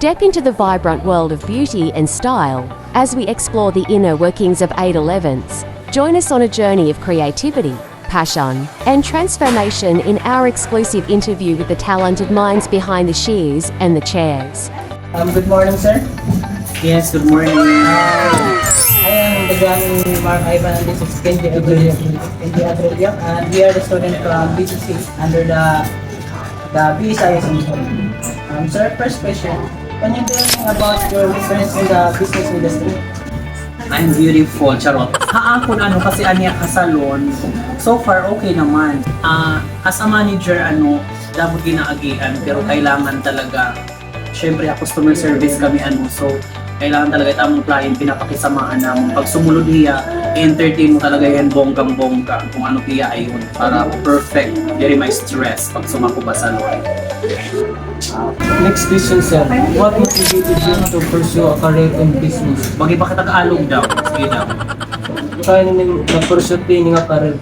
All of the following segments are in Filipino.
Step into the vibrant world of beauty and style as we explore the inner workings of 811s. Join us on a journey of creativity, passion, and transformation in our exclusive interview with the talented minds behind the shears and the chairs. Good morning, sir. Yes, good morning. I am the young Mark Ivan, and this is Kenji Abrelio, and we are the student from BCC under the BSIS. Sir, first question, can you tell me about your experience in the business industry? I'm beautiful, charot. Haakon kasi aniya ka salon. So far, okay naman. As a manager, dapat ginaagian, pero kailangan talaga, syempre, customer service kami, so, kailangan talaga itong client pinapakisamaan namin. Pag sumulod niya, entertain mo talaga yan bonggang-bongga kung ano kaya ayun para perfect, very my stress pag sumako ba sa salon. Next question, sir. What motivated you to pursue a career in business? Bagi ba kita kaalog daw? Sige daw. Kaya nag-pursue nga career.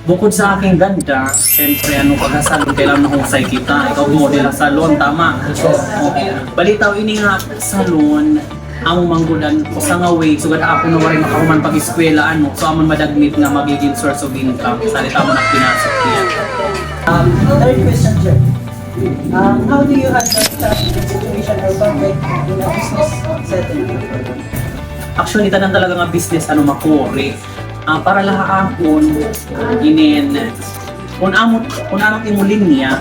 Bukod sa aking ganda, syempre pagkasalon, kailangan mahusay kita. Ikaw model sa salon, tama? Okay. Balitaw ini nga salon, amo manggudan ko sa nga way, sugad ako na wari makahuman pag-eskwela, so amon madagnit nga magiging source of income. Salita mo na pinasok yan. Third question, sir. How do you handle the situation or conflict in a business setting? Actually, tanan talaga nga business makuri. Para lahakon kung anong imulin niya,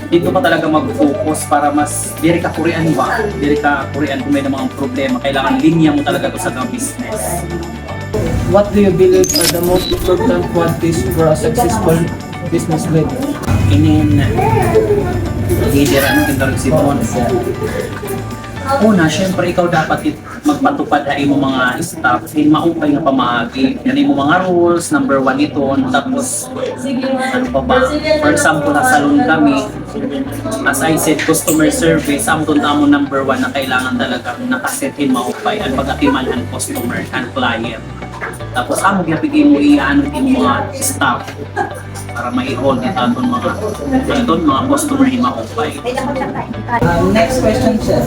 dito pa talaga mag-focus para mas diri ka kurian kung may mga problema, kailangan linya mo talaga to sa business. What do you believe are the most important qualities for a successful business leader? Leader, kintarog si Don? Una, syempre ikaw dapat magpatupad na mo mga staff, maupay nga pamaagi. Yan mo mga rules, number 1 ito, tapos ano pa ba? For example, na salon kami, as I said, customer service, amton tamo number 1 na kailangan talaga nakasetin maupay at pag-atimanan customer and client. Tapos amo gyapigay mo iano din mga staff para mai-hold itong mga customer maupay. Next question, sir.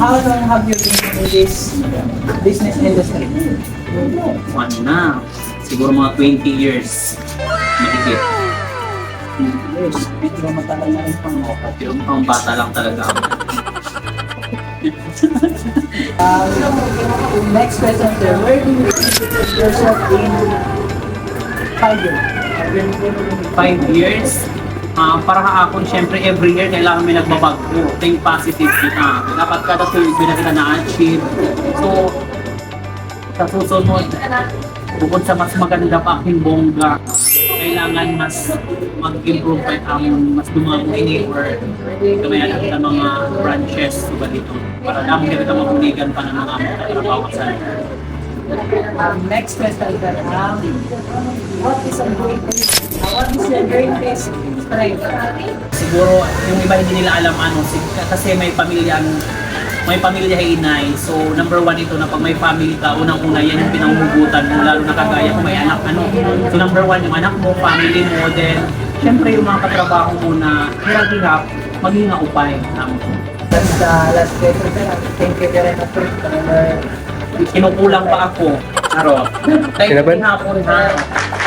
How long have you been in this business industry? Siguro mga 20 years. Mahigit. Years. Medyo matagal na rin pang moka. Yung pang bata lang talaga ako. Next question, sir. Where do you see yourself in 5 years? 5 years? Para akon, syempre every year kailangan may nagbabago. Think positive kita. Dapat kada tuwid na kita na-achieve. So, sa susunod, bukod sa mas maganda pa aking bongga, kailangan mas mag-improve pa amon, mas dumami or kamayan kita mga branches diba dito. Para namin kita mabuligan pa ng mga trabaho sa Next question, sir. What is your greatest strength? Siguro yung iba hindi nila alam kasi may pamilya inay. So number 1 ito na pag may family ka, unang-una yan yung pinanghugutan mo, lalo na kagaya kung may anak So number 1 yung anak mo, family mo, then syempre yung mga katrabaho mo na hirap-hirap, maging upay. That's the last question, sir. Thank you very much for Kinukulang pa ako. Charot. Thank you hapon ha.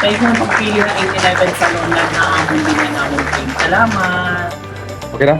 Thank you pagpili na 811 salon na naamon din na naamon. Salamat. Okay na?